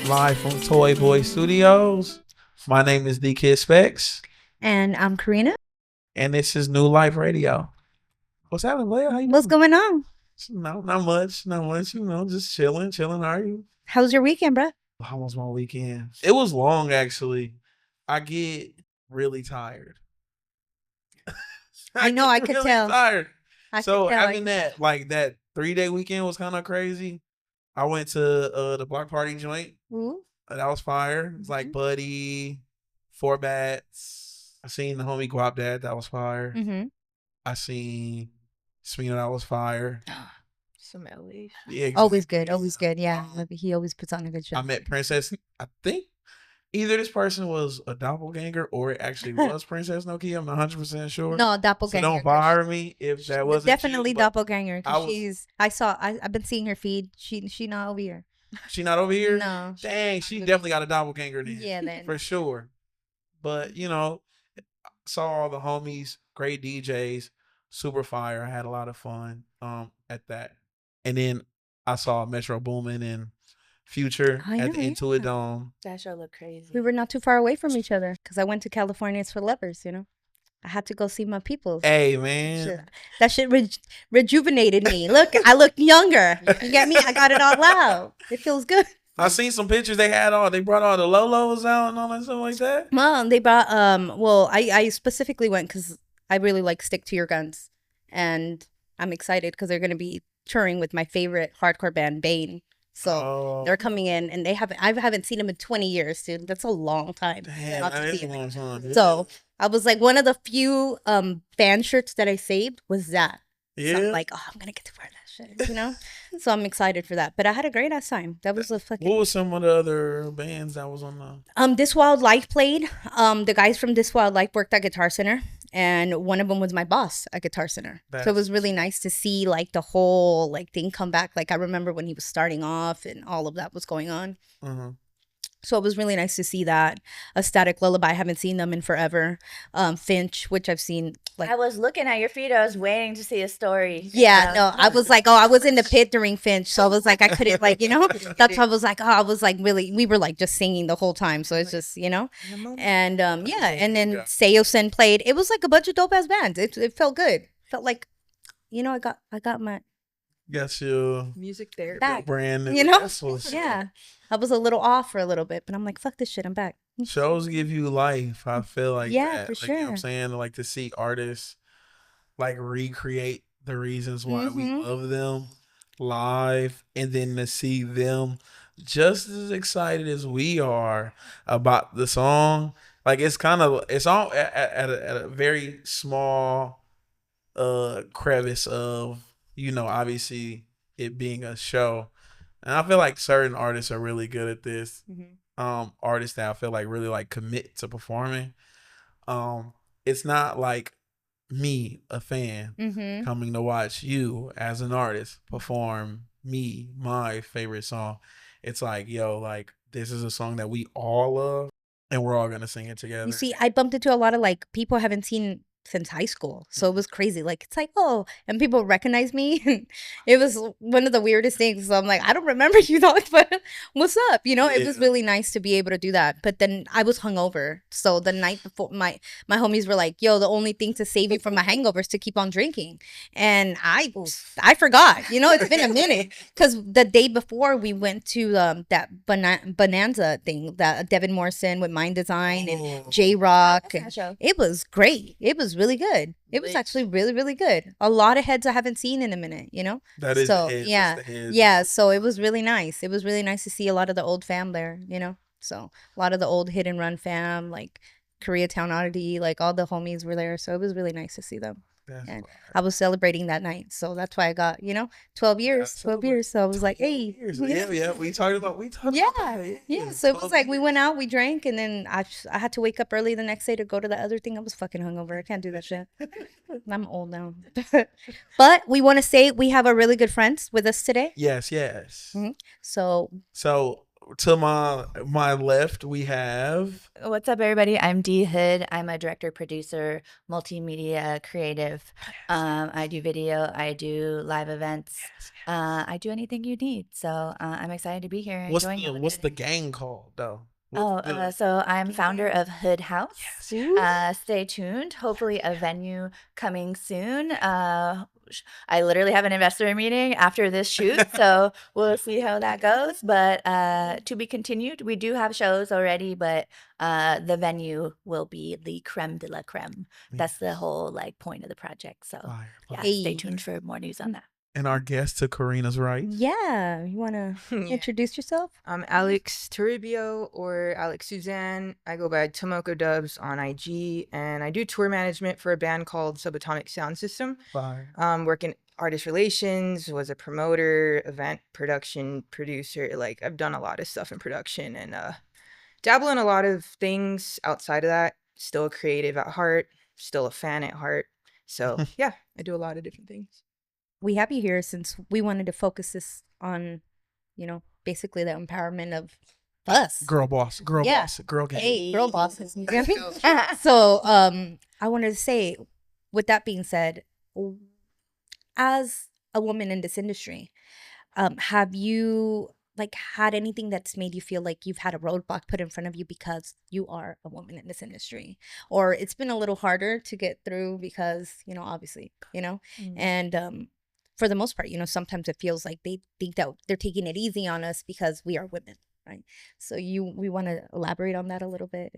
live from Toy Boy Studios. My name is D Kid Specs, And I'm Karina. and this is Nue Life Radio. What's happening, Blair? How you What's doing? going on? No, not much. Not much. Just chilling. How are you? How was your weekend, bruh? How was my weekend? It was long, actually. I get really tired. I know, I get could really tell. Tired. I So could tell. having that 3-day weekend was kind of crazy. I went to the block party joint. Ooh. That was fire. It's like Buddy, Four Bats. I seen the homie Guap Dad. That was fire. Mm-hmm. I seen Smino. That was fire. Some LA. Yeah, Always good. Always good. Yeah. He always puts on a good show. I met Princess. I think either this person was a doppelganger or it actually was Princess Nokia. I'm not 100% sure. No, So doppelganger. don't fire me if that wasn't Definitely you, but doppelganger. I was- I've been seeing her feed. She not over here. She not over here? No. Dang, she definitely got a doppelganger then. Yeah, then. For sure. But, saw all the homies, great DJs, super fire. I had a lot of fun at that. And then I saw Metro Boomin and Future I at the know, Intuit yeah. Dome. That show look crazy. We were not too far away from each other because I went to California's for Lovers, I had to go see my peoples. Hey, man. Shit. That shit rejuvenated me. Look, I look younger. You get me? I got it all out. It feels good. I seen some pictures they brought all the Lolos out and all that stuff like that. Mom, they brought I specifically went because I really like Stick to Your Guns, and I'm excited because they're gonna be touring with my favorite hardcore band, Bane. So they're coming in, and I haven't seen them in 20 years, dude. That's a long time. Damn, not to that is see a them. long time. So I was like, one of the few fan shirts that I saved was that. Yeah. So I'm like, oh, I'm gonna get to wear that shit, So I'm excited for that. But I had a great ass time. That was a fucking. What was some of the other bands that was on the? This Wild Life played. The guys from This Wild Life worked at Guitar Center, and one of them was my boss at Guitar Center. So it was really nice to see the whole thing come back. I remember when he was starting off and all of that was going on. Mm-hmm. So it was really nice to see that. A Static Lullaby, I haven't seen them in forever. Finch, which I've seen. I was looking at your feed. I was waiting to see a story. Yeah, no, I was like, I was in the pit during Finch. So I was like, I couldn't that's why I was like, I was like really, we were just singing the whole time. So it's just, and and then Seosin played. It was a bunch of dope ass bands. It felt good. Felt like, I got my. Got your music therapy back. Brand. Yeah. I was a little off for a little bit, but I'm like, fuck this shit. I'm back. Shows give you life. I feel like that. For sure. sure. You know what I'm saying? To see artists recreate the reasons why we love them live, and then to see them just as excited as we are about the song. It's all at a very small crevice of obviously it being a show. And I feel like certain artists are really good at this. Artists that I feel really commit to performing. It's not like me, a fan, coming to watch you as an artist perform my favorite song. It's this is a song that we all love and we're all gonna sing it together. You see, I bumped into a lot of people I haven't seen since high school. So it was crazy. It's oh, and people recognize me. It was one of the weirdest things. So I'm like, I don't remember you, dog, but what's up? It was really nice to be able to do that. But then I was hungover. So the night before, my homies were like, yo, the only thing to save you from a hangover is to keep on drinking. And I forgot, it's been a minute. Because the day before we went to that Bonanza thing, that Devin Morrison with Mind Design and J-Rock. It was great. It was really good. It was actually really, really good. A lot of heads I haven't seen in a minute, That is so the heads, yeah, that's the heads. yeah. So it was really nice. It was really nice to see a lot of the old fam there, So a lot of the old Hit and Run fam, Koreatown Oddity, all the homies were there. So it was really nice to see them. And I was celebrating that night, so that's why I got 12 years. So I was like, hey, yeah. We talked about yeah. So it was we went out, we drank, and then I had to wake up early the next day to go to the other thing. I was fucking hungover. I can't do that shit. I'm old now. But we want to say we have a really good friends with us today. Yes. So to my left, we have. What's up, everybody? I'm D Hood. I'm a director, producer, multimedia creative. I do video. I do live events. I do anything you need. So I'm excited to be here and join you. What's the gang called though? So I'm founder of Hood House. Stay tuned. Hopefully, a venue coming soon. I literally have an investor meeting after this shoot, so we'll see how that goes. But to be continued. We do have shows already, but the venue will be the creme de la creme. That's the whole like point of the project. So yeah, stay tuned for more news on that. And our guest to Karina's right. Yeah, you want to introduce yourself? I'm Alex Toribio or Alex Suzanne. I go by Tomoko Dubs on IG, and I do tour management for a band called Subatomic Sound System. Work in artist relations, was a promoter, event production producer. Like I've done a lot of stuff in production and dabble in a lot of things outside of that. Still a creative at heart, still a fan at heart. So yeah, I do a lot of different things. We have you here since we wanted to focus this on, basically the empowerment of us. Girl boss, girl gang. Hey, girl bosses. So I wanted to say, with that being said, as a woman in this industry, have you had anything that's made you feel like you've had a roadblock put in front of you because you are a woman in this industry, or it's been a little harder to get through because obviously and for the most part, sometimes it feels like they think that they're taking it easy on us because we are women, right? So we want to elaborate on that a little bit.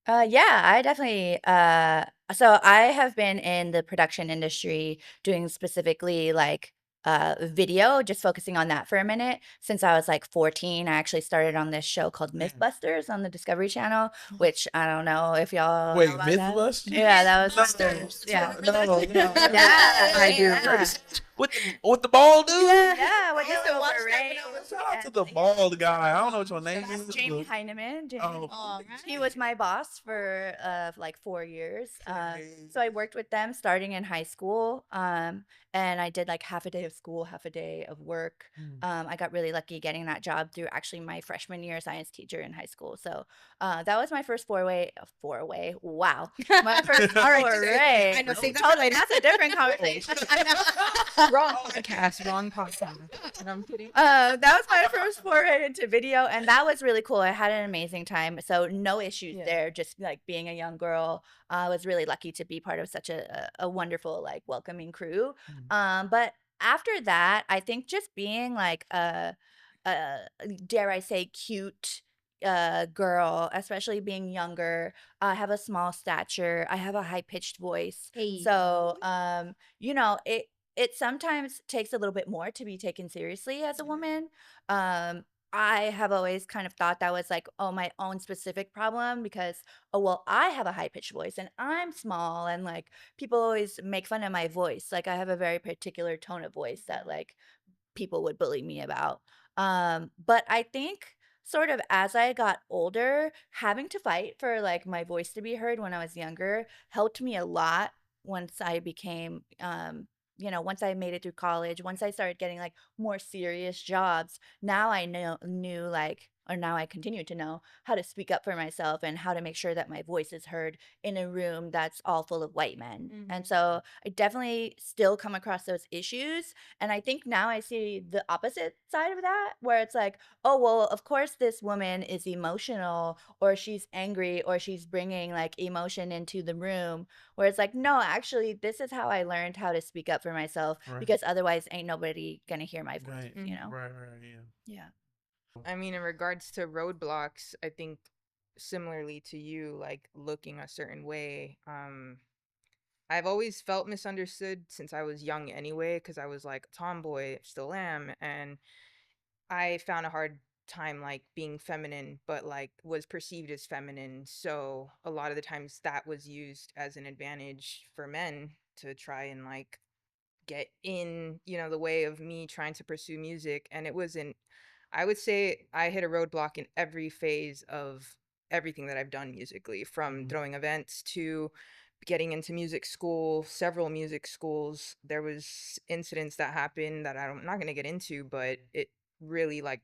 Yeah, I definitely. So I have been in the production industry doing specifically video, just focusing on that for a minute. Since I was like 14, I actually started on this show called Mythbusters on the Discovery Channel, which I don't know if y'all Wait, know about Mythbusters? Yeah, that was yeah. No, Yeah, I do. With the bald dude? Yeah, what used to watch Shout out to the bald guy. I don't know what your name is. Jamie Heineman. Oh, he was my boss for like 4 years. So I worked with them starting in high school. And I did like half a day of school, half a day of work. I got really lucky getting that job through actually my freshman year science teacher in high school. So that was my first foray. Wow. My first foray. I know, say that totally. That's a different conversation. Wrong podcast, wrong podcast. And I'm kidding. That was my first foray into video, and that was really cool. I had an amazing time. So no issues there. Just like being a young girl, I was really lucky to be part of such a wonderful, like welcoming crew. But after that, I think just being like a dare I say cute girl, especially being younger. I have a small stature. I have a high pitched voice. So it sometimes takes a little bit more to be taken seriously as a woman. I have always kind of thought that was like, my own specific problem because, I have a high pitched voice and I'm small and like people always make fun of my voice. Like I have a very particular tone of voice that like people would bully me about. But I think sort of as I got older, having to fight for like my voice to be heard when I was younger helped me a lot once I became once I made it through college, once I started getting like more serious jobs, now I now I continue to know how to speak up for myself and how to make sure that my voice is heard in a room that's all full of white men. And so I definitely still come across those issues. And I think now I see the opposite side of that, where it's like, of course this woman is emotional or she's angry or she's bringing like emotion into the room, where it's like, no, actually, this is how I learned how to speak up for myself because otherwise ain't nobody gonna hear my voice, Right, Yeah. I mean, in regards to roadblocks, I think similarly to you, like looking a certain way, I've always felt misunderstood since I was young anyway, because I was like a tomboy, still am, and I found a hard time like being feminine, but like was perceived as feminine. So a lot of the times that was used as an advantage for men to try and like get in, the way of me trying to pursue music. And it wasn't, I would say I hit a roadblock in every phase of everything that I've done musically, from throwing events to getting into music school, several music schools. There was incidents that happened that I'm not going to get into, but it really like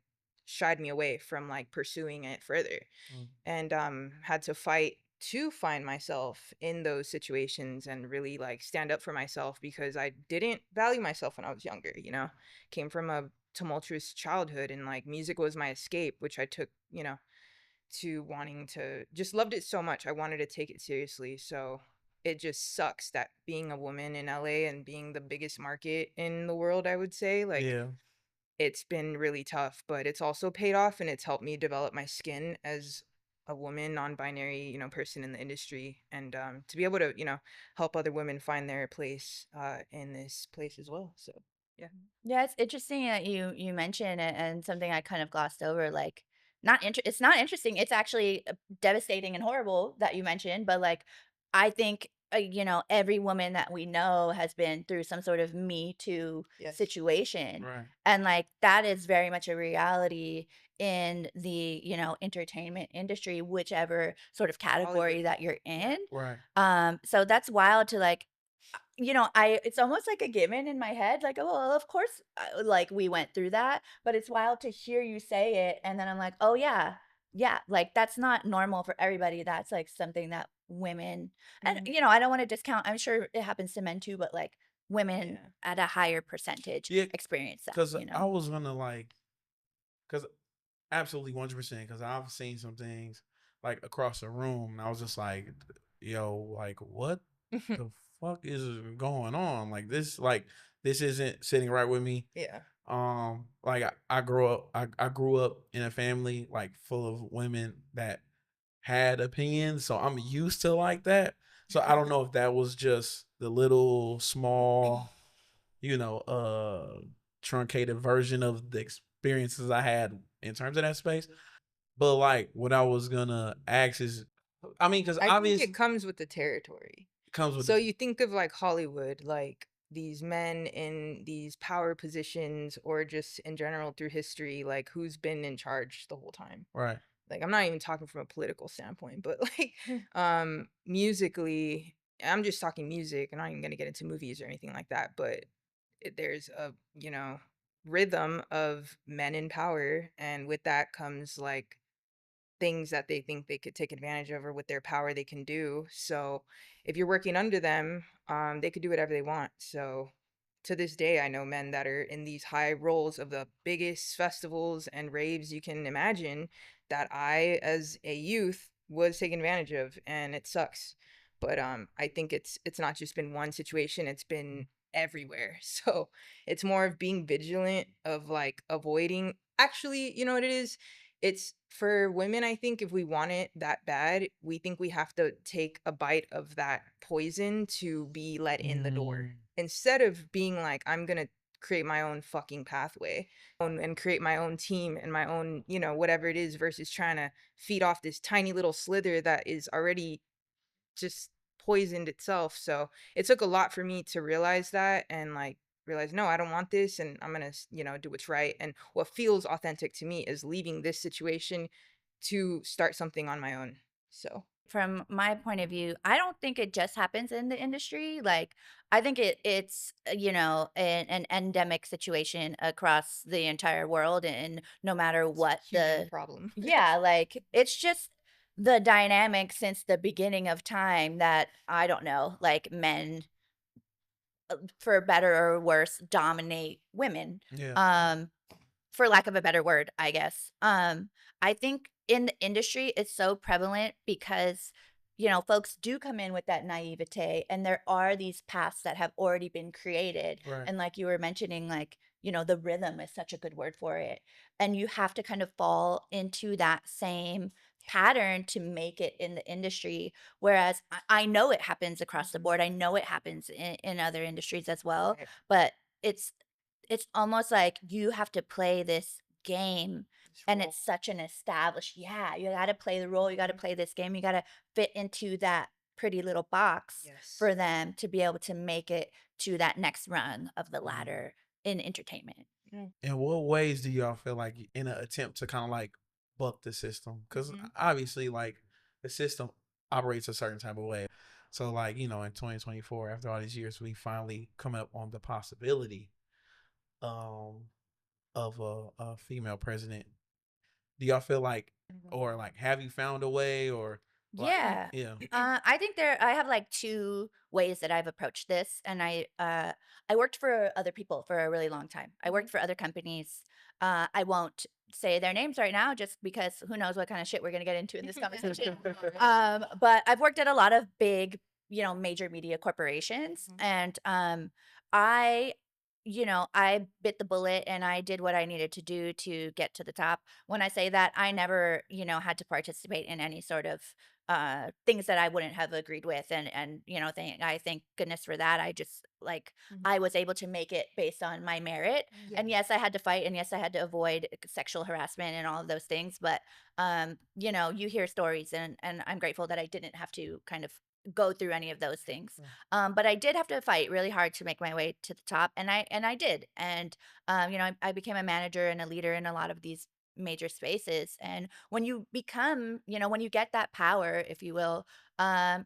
shied me away from like pursuing it further, Mm. and had to fight to find myself in those situations and really like stand up for myself, because I didn't value myself when I was younger, you know. Came from a tumultuous childhood, and like music was my escape, which I took, you know, to wanting to just loved it so much. I wanted to take it seriously. So it just sucks that being a woman in LA and being the biggest market in the world, I would say, like Yeah. it's been really tough, but it's also paid off, and it's helped me develop my skin as a woman, non-binary, you know, person in the industry, and to be able to, you know, help other women find their place in this place as well. So yeah. Yeah, it's interesting that you mention it, and something I kind of glossed over. Like, it's not interesting. It's actually devastating and horrible that you mentioned. But like, I think every woman that we know has been through some sort of Me Too Yes. situation, Right. and like that is very much a reality in the entertainment industry, whichever sort of category Hollywood. that you're in. Right. So that's wild to like it's almost like a given in my head, like, oh, well, of course, like we went through that, but it's wild to hear you say it, and then I'm like, oh yeah, yeah, like that's not normal for everybody. That's like something that women, and Mhm. I don't want to discount. I'm sure it happens to men too, but like women Yeah. at a higher percentage Yeah. experience that. Because I was gonna like, because absolutely 100%. Because I've seen some things like across the room, and I was just like, yo, like what the fuck is going on? Like this isn't sitting right with me. Yeah. Like I grew up, I grew up in a family like full of women that had opinions, so I'm used to like that. So I don't know if that was just the little small, you know, truncated version of the experiences I had in terms of that space. But like what I was gonna ask is, I mean, because I think obviously it comes with the territory. it comes with So you think of like Hollywood, like these men in these power positions, or just in general through history, like who's been in charge the whole time. right, Like I'm not even talking from a political standpoint, but like musically, I'm just talking music. I'm not even gonna get into movies or anything like that, but there's a, you know, rhythm of men in power, and with that comes like things that they think they could take advantage of, or with their power they can do. So if you're working under them, they could do whatever they want. So to this day, I know men that are in these high roles of the biggest festivals and raves you can imagine, that I, as a youth, was taken advantage of, and it sucks. But I think it's not just been one situation; it's been everywhere. So it's more of being vigilant, of like avoiding. Actually, you know what it is? It's for women, I think if we want it that bad, we think we have to take a bite of that poison to be let in the door. Instead of being like, I'm gonna create my own fucking pathway and create my own team and my own, you know, whatever it is, versus trying to feed off this tiny little slither that is already just poisoned itself. So it took a lot for me to realize that, and like realize, no, I don't want this, and I'm gonna, you know, do what's right. And what feels authentic to me is leaving this situation to start something on my own. So From my point of view, I don't think it just happens in the industry. Like, I think it's an endemic situation across the entire world, and no matter what human problem. yeah, like it's just the dynamic since the beginning of time that I don't know, like men, for better or worse, dominate women. yeah, Um, for lack of a better word, I guess. I think in the industry, it's so prevalent because, folks do come in with that naivete, and there are these paths that have already been created. right, And like you were mentioning, like, the rhythm is such a good word for it. And you have to kind of fall into that same pattern to make it in the industry. Whereas I know it happens across the board. I know it happens in other industries as well, Right. but it's it's almost like you have to play this game, This and role. it's such an established, yeah, you got to play the role, you got to play this game, you got to fit into that pretty little box Yes. for them to be able to make it to that next rung of the Mhm. ladder in entertainment. In what ways do y'all feel like in an attempt to kind of like buck the system? Because Mhm. obviously, like the system operates a certain type of way. So, like you know, in 2024, after all these years, we finally come up on the possibility um, of a female president. Do y'all feel like, or like, have you found a way, or like, Yeah. yeah, I think I have like two ways that I've approached this, and I worked for other people for a really long time. I worked for other companies. I won't say their names right now, just because who knows what kind of shit we're gonna get into in this conversation. But I've worked at a lot of big, major media corporations, and I. I bit the bullet and I did what I needed to do to get to the top. When I say that, I never, had to participate in any sort of things that I wouldn't have agreed with, and I thank goodness for that. I just like I was able to make it based on my merit. And yes, I had to fight, and yes, I had to avoid sexual harassment and all of those things, but you hear stories, and I'm grateful that I didn't have to kind of go through any of those things. But I did have to fight really hard to make my way to the top, and I did. And I became a manager and a leader in a lot of these major spaces. And when you become, when you get that power, if you will,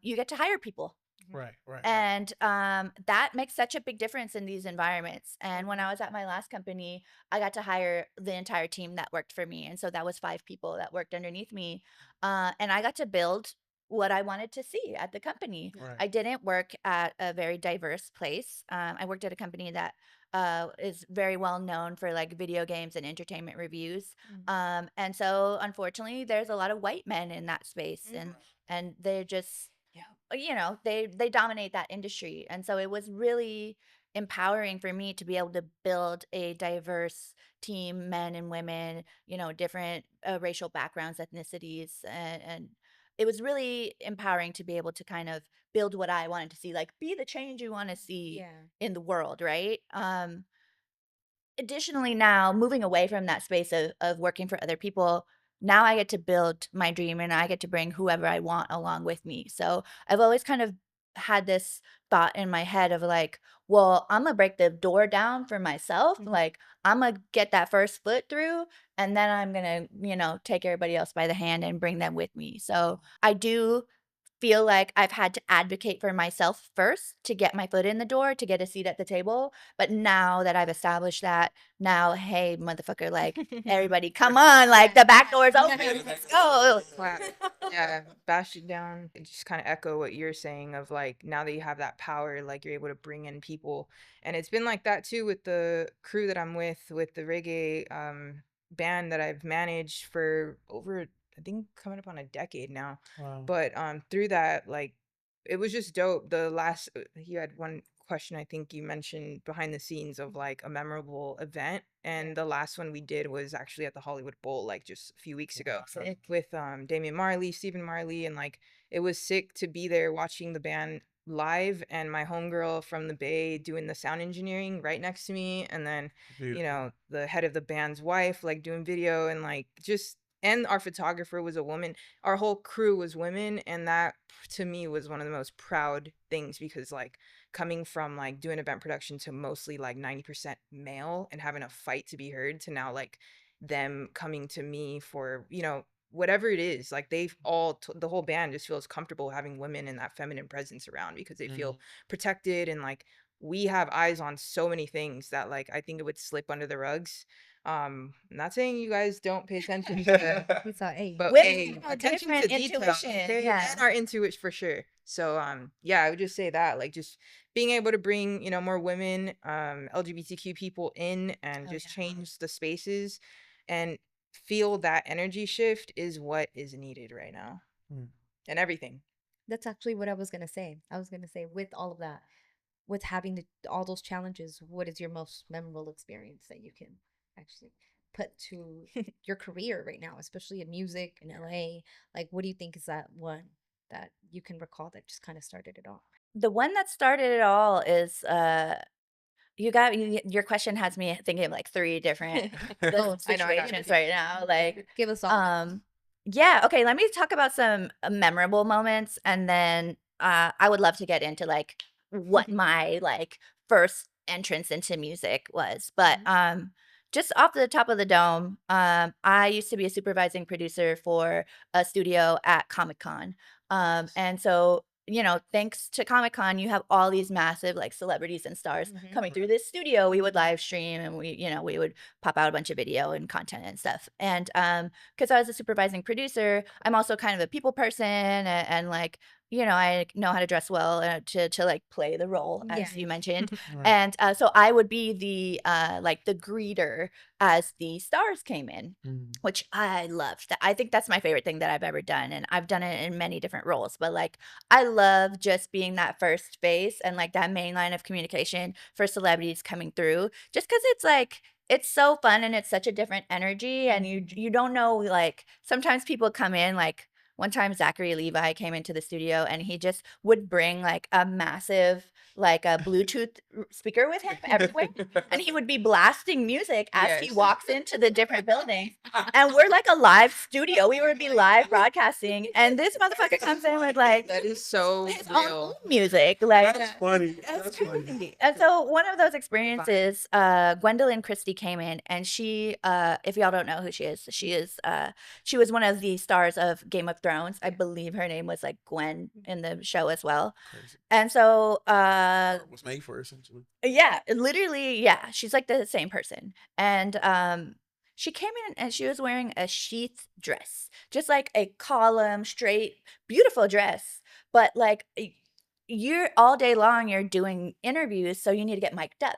you get to hire people. right. And that makes such a big difference in these environments. And when I was at my last company, I got to hire the entire team that worked for me. And so that was 5 people that worked underneath me. And I got to build what I wanted to see at the company. Right. I didn't work at a very diverse place. I worked at a company that is very well known for like video games and entertainment reviews. And so unfortunately, there's a lot of white men in that space, and they're just they dominate that industry. And so it was really empowering for me to be able to build a diverse team, men and women, different racial backgrounds, ethnicities, and it was really empowering to be able to kind of build what I wanted to see, like be the change you want to see in the world, right? Additionally, now moving away from that space of working for other people, now I get to build my dream, and I get to bring whoever I want along with me. So I've always kind of had this thought in my head of like, well, I'm gonna break the door down for myself. Like, I'm gonna get that first foot through, and then I'm gonna, take everybody else by the hand and bring them with me. So I do feel like I've had to advocate for myself first to get my foot in the door, to get a seat at the table. But now that I've established that, now, hey, motherfucker, like, everybody, come on, like, the back door's open. Let's go. Wow. Yeah, bash it down. It just kind of echo what you're saying of like now that you have that power, like you're able to bring in people. And it's been like that too with the crew that I'm with the reggae band that I've managed for over, I think, coming up on a decade now. Wow. But through that, like, it was just dope. The last, you had one question, I think you mentioned behind the scenes of like a memorable event, and the last one we did was actually at the Hollywood Bowl, like just a few weeks ago, with Damian Marley, Stephen Marley, and like it was sick to be there watching the band live, and my homegirl from the Bay doing the sound engineering right next to me, and then Beautiful. the head of the band's wife like doing video, and like just, and our photographer was a woman. Our whole crew was women, and that to me was one of the most proud things, because like coming from like doing event production to mostly like 90% male and having a fight to be heard, to now like them coming to me for whatever it is, like they've all the whole band just feels comfortable having women and that feminine presence around, because they feel protected, and like we have eyes on so many things that like I think it would slip under the rugs. Not saying you guys don't pay attention to We saw A. but Women have attention to different detail. intuition, And our intuition for sure. So yeah, I would just say that like just being able to bring more women, LGBTQ people in, and just change the spaces and feel that energy shift is what is needed right now. And everything. That's actually what I was gonna say. I was gonna say, with all of that, with having all those challenges, what is your most memorable experience that you can actually put to your career right now, especially in music in LA? Like, what do you think is that one that you can recall that just kind of started it all? The one that started it all is your question has me thinking of like 3 different Oh, I know. situations right now. Like, give us all. yeah, okay, let me talk about some memorable moments, and then I would love to get into like what my like first entrance into music was. But just off the top of the dome, I used to be a supervising producer for a studio at Comic-Con. And so you know, thanks to Comic-Con, you have all these massive like celebrities and stars coming through this studio. We would live stream and we would pop out a bunch of video and content and stuff. And because I was a supervising producer, I'm also kind of a people person and like, I know how to dress well to like play the role, as you mentioned. Right. And so I would be the like the greeter as the stars came in, which I loved. I think that's my favorite thing that I've ever done, and I've done it in many different roles. But like, I love just being that first face and like that main line of communication for celebrities coming through, just because it's like it's so fun and it's such a different energy, and you don't know, like sometimes people come in like. One time Zachary Levi came into the studio and he just would bring like a massive like a Bluetooth speaker with him everywhere, and he would be blasting music as he walks into the different buildings. And we're like a live studio. We would be live broadcasting, and this motherfucker comes in with like That is so his real. own music. Like That's funny. it's That's funny. crazy. And so one of those experiences, Gwendolyn Christie came in, and she, if y'all don't know who she is, she was one of the stars of Game of Thrones. I believe her name was like Gwen in the show as well. Crazy. And so, It was made for essentially. yeah, literally, yeah, she's like the same person. And she came in and she was wearing a sheath dress, just like a column, straight, beautiful dress. But like you're all day long, you're doing interviews, so you need to get mic'd up.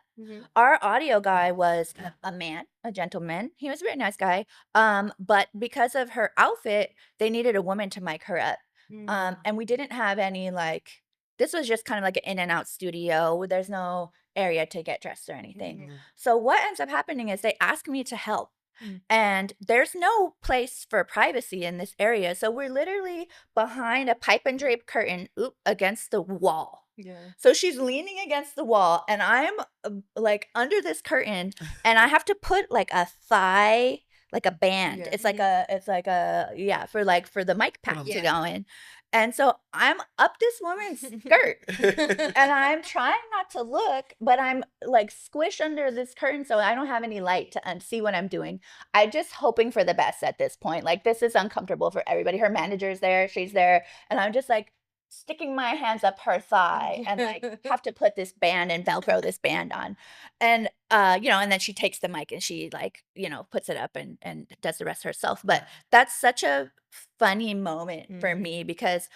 Our audio guy was a man, a gentleman. He was a very nice guy. But because of her outfit, they needed a woman to mic her up. And we didn't have any like. This was just kind of like an in and out studio. There's no area to get dressed or anything. So what ends up happening is they ask me to help. And there's no place for privacy in this area. So we're literally behind a pipe and drape curtain against the wall. Yeah. So she's leaning against the wall, and I'm like under this curtain, and I have to put like a thigh, like a band. Yeah. It's like for the mic pack to go in. And so I'm up this woman's skirt and I'm trying not to look, but I'm like squished under this curtain so I don't have any light to see what I'm doing. I'm just hoping for the best at this point. Like, this is uncomfortable for everybody. Her manager's there, she's there, and I'm just like sticking my hands up her thigh and like have to put this band and Velcro this band on. And and then she takes the mic and she like, puts it up and does the rest herself. But that's such a funny moment for me because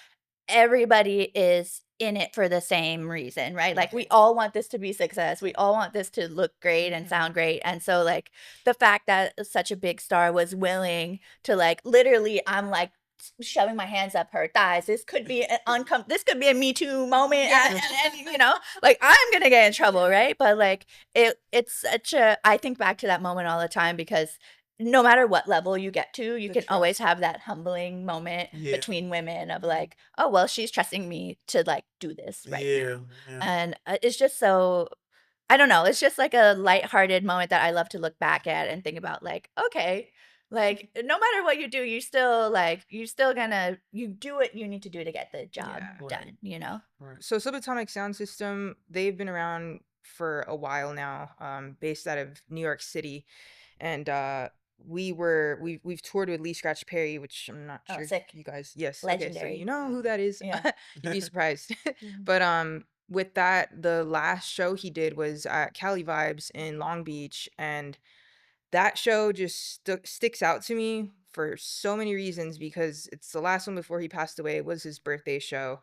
everybody is in it for the same reason, right? Like, we all want this to be success. We all want this to look great and sound great. And so like the fact that such a big star was willing to like, literally, I'm like shoving my hands up her thighs. This could be this could be a Me Too moment. And like, I'm gonna get in trouble, right? But like it's such I think back to that moment all the time because no matter what level you get to, you can always have that humbling moment between women of like, oh, well, she's trusting me to like do this right now. And it's just so, I don't know, it's just like a lighthearted moment that I love to look back at and think about like, okay, like no matter what you do, you do what you need to do to get the job done, Right. So Subatomic Sound System, they've been around for a while now, based out of New York City. And we've toured with Lee Scratch Perry, which I'm not sure sick. you guys. Yes, Legendary. Okay, so you know who that is. Yeah. You'd be surprised. But with that, the last show he did was at Cali Vibes in Long Beach, and that show just sticks out to me for so many reasons because it's the last one before he passed away. It was his birthday show.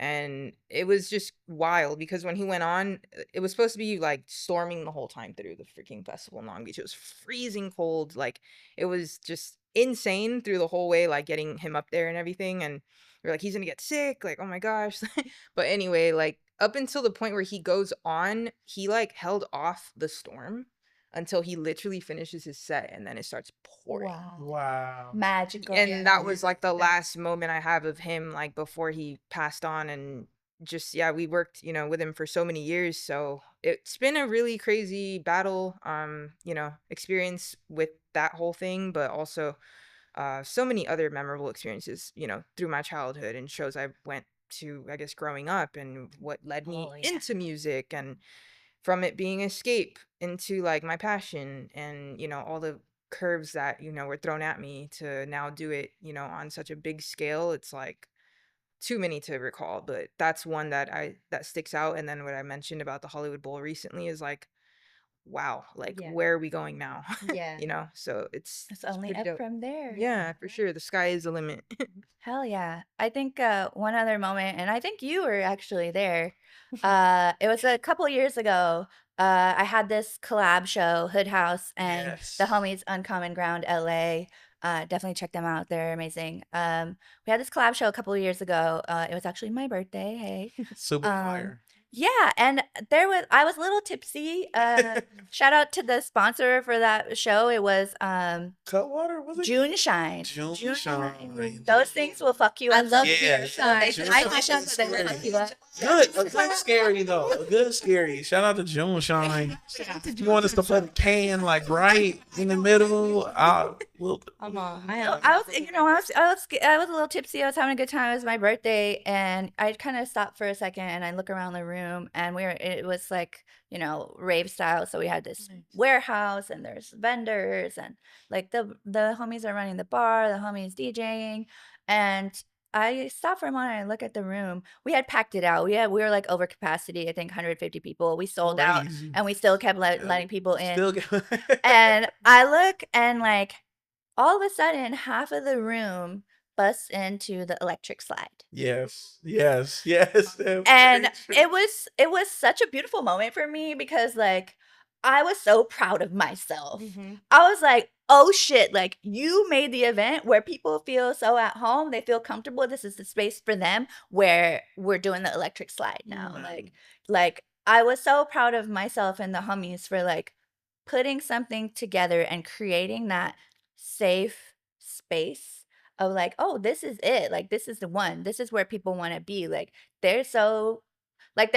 And it was just wild because when he went on, it was supposed to be like storming the whole time through the freaking festival in Long Beach. It was freezing cold. Like, it was just insane through the whole way, like getting him up there and everything. And we're like, he's gonna get sick. Like, oh my gosh. But anyway, like up until the point where he goes on, he like held off the storm until he literally finishes his set, and then it starts pouring. Wow. Magical. And that was like the last moment I have of him, like before he passed on. And just, we worked, with him for so many years. So it's been a really crazy battle, experience with that whole thing, but also so many other memorable experiences, through my childhood and shows I went to, I guess, growing up, and what led me into music, and from it being escape into like my passion, and all the curves that were thrown at me to now do it on such a big scale. It's like too many to recall, but that's one that sticks out. And then what I mentioned about the Hollywood Bowl recently is like, wow, like Yeah. where are we going now? Yeah. You know, so it's only pretty up dope. from there. Yeah, for sure. The sky is the limit. Hell yeah. I think one other moment, and I think you were actually there. It was a couple years ago. I had this collab show, Hood House, and Yes. the homies Uncommon Ground LA. Definitely check them out. They're amazing. We had this collab show a couple of years ago. It was actually my birthday. Hey. Super fire. Yeah, and I was a little tipsy. Shout out to the sponsor for that show. It was Cutwater, was it? June Shine. June Shine. Those things will fuck you I up. love Yeah, June Shine. June I Shine wish I is was there to scary. fuck you up. Good. A good scary though. A good scary. Shout out to June Shine. If you want us to put a can like right in the middle, we'll. Come on. I was a little tipsy. I was having a good time. It was my birthday, and I kind of stopped for a second and I look around the room, and it was like, rave style. So we had this warehouse, and there's vendors, and like the homies are running the bar, the homies DJing, and I stopped for a moment and I look at the room. We had packed it out. We were like over capacity. I think 150 people. We sold out, Crazy. and we still kept letting people in. Still get. And I look, and like all of a sudden, half of the room busts into the electric slide. Yes. And it was such a beautiful moment for me, because like I was so proud of myself. I was like, oh shit, like you made the event where people feel so at home, they feel comfortable. This is the space for them where we're doing the electric slide now. Like I was so proud of myself and the homies for like putting something together and creating that safe space of like, oh, this is it. Like, this is the one. This is where people want to be. Like, they're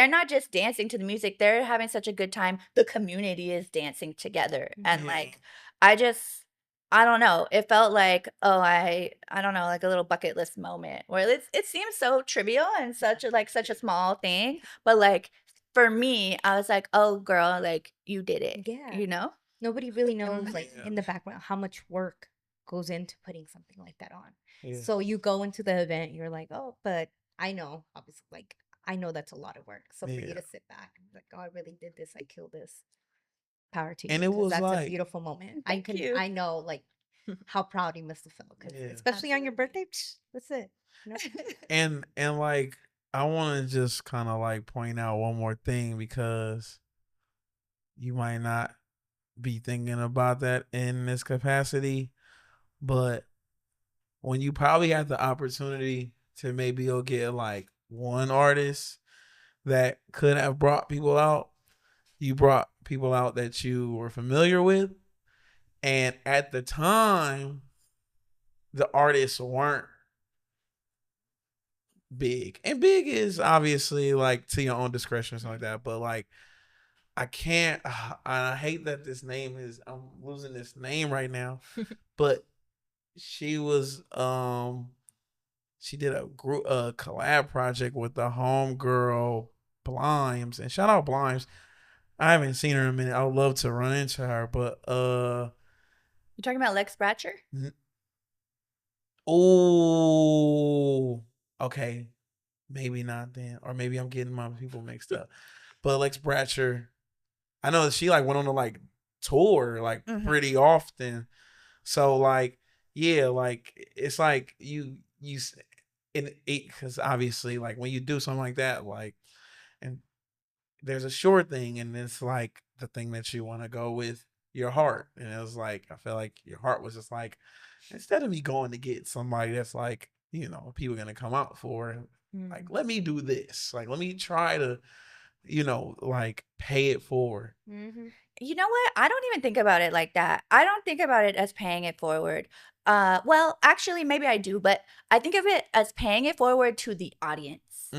not just dancing to the music. They're having such a good time. The community is dancing together. And like, I don't know. It felt like, oh, I don't know, like a little bucket list moment where it seems so trivial and such a small thing. But like, for me, I was like, oh, girl, like you did it. Yeah. Nobody really knows, like, in the background how much work goes into putting something like that on. Yeah. So you go into the event, you're like, oh, but I know, obviously, like, I know that's a lot of work. So for you to sit back and be like, oh, I really did this. I killed this. Power to you. And it was that's like a beautiful moment. Thank you. I know, like, how proud you must have felt. Especially on your birthday, that's it. And like, I want to just kind of like point out one more thing, because you might not be thinking about that in this capacity, but when you probably have the opportunity to maybe go get like one artist that could have brought people out, you brought people out that you were familiar with, and at the time the artists weren't big, and big is obviously like to your own discretion or something like that, but like I hate that I'm losing this name right now, but she was she did a collab project with the homegirl Blimes, and shout out Blimes. I haven't seen her in a minute. I would love to run into her, but You talking about Lex Bratcher? Oh, okay, maybe not then, or maybe I'm getting my people mixed up. But Lex Bratcher, I know that she like went on a like tour like pretty often, so like yeah, like it's like you because obviously like when you do something like that, like, and there's a sure thing, and it's like the thing that you want to go with your heart, and it was like I feel like your heart was just like, instead of me going to get somebody that's like, people are gonna come out for, like, let me do this, like let me try to like pay it forward. You know what? I don't even think about it like that. I don't think about it as paying it forward. Well, actually, maybe I do, but I think of it as paying it forward to the audience,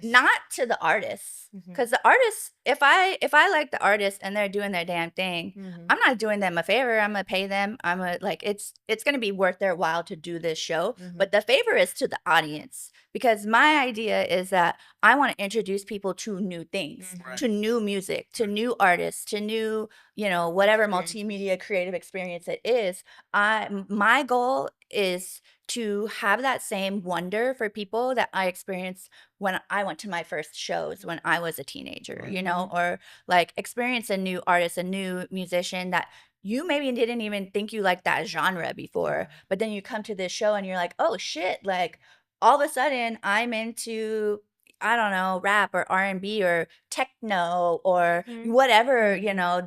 not to the artists. Because the artists, if I like the artist and they're doing their damn thing, I'm not doing them a favor. I'm gonna pay them. It's gonna be worth their while to do this show. But the favor is to the audience, because my idea is that I want to introduce people to new things, to new music, to new artists, to new whatever Experiences. multimedia creative experience it is. My goal is to have that same wonder for people that I experienced when I went to my first shows when I was a teenager, or like experience a new artist, a new musician that you maybe didn't even think you liked that genre before, but then you come to this show and you're like, oh shit, like all of a sudden I'm into, I don't know, rap or R&B or techno or whatever,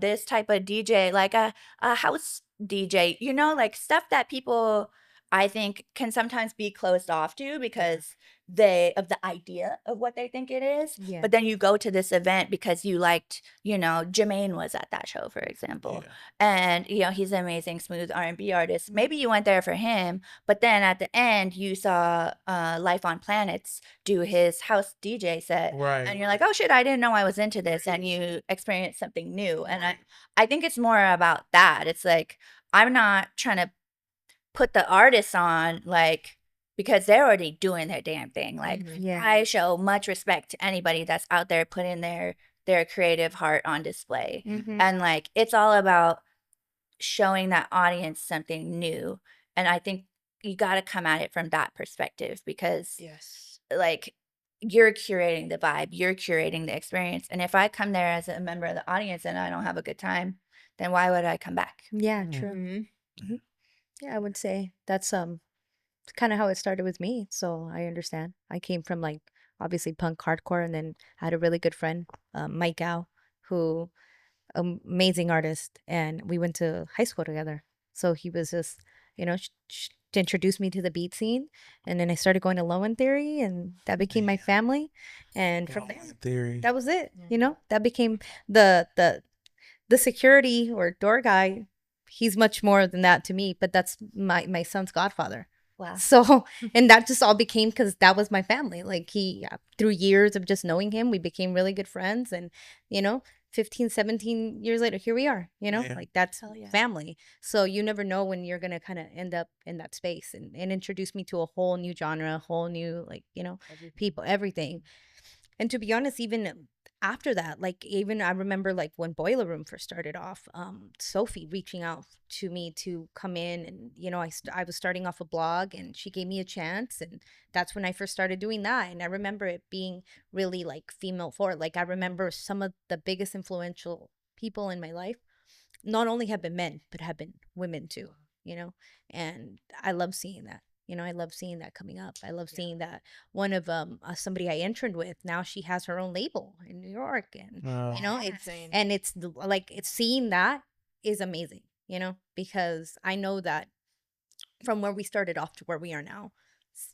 this type of DJ, like a house DJ, like stuff that people I think can sometimes be closed off to because of the idea of what they think it is. Yeah. But then you go to this event because you liked, Jermaine was at that show, for example. Yeah. And, he's an amazing smooth R&B artist. Maybe you went there for him, but then at the end you saw Life on Planets do his house DJ set. Right. And you're like, oh shit, I didn't know I was into this. And you experienced something new. And I think it's more about that. It's like, I'm not trying to put the artists on, like, because they're already doing their damn thing. Like, Yeah. I show much respect to anybody that's out there putting their creative heart on display. And like, it's all about showing that audience something new. And I think you got to come at it from that perspective because Yes. like you're curating the vibe, you're curating the experience. And if I come there as a member of the audience and I don't have a good time, then why would I come back? Yeah, true. Mhm. Yeah, I would say that's kind of how it started with me. So I understand. I came from like obviously punk hardcore, and then I had a really good friend, Mike Gao, who amazing artist, and we went to high school together. So he was just, to introduce me to the beat scene, and then I started going to Low End Theory, and that became my family. And from there, Theory. that was it. That became the security or door guy. He's much more than that to me, but that's my son's godfather. Wow. So, and that just all became because that was my family. Like through years of just knowing him, we became really good friends. And, 15, 17 years later, here we are, Yeah. like that's Hell yeah. family. So you never know when you're going to kind of end up in that space and introduce me to a whole new genre, a whole new, like, people, everything. And to be honest, even after that, like even I remember like when Boiler Room first started off, Sophie reaching out to me to come in, and I was starting off a blog, and she gave me a chance, and that's when I first started doing that. And I remember it being really like female forward. Like I remember some of the biggest influential people in my life not only have been men, but have been women too, and I love seeing that. I love seeing that coming up. I love seeing that one of somebody I interned with, now she has her own label in New York, and it's Insane. and it's like it's seeing that is amazing, because I know that from where we started off to where we are now,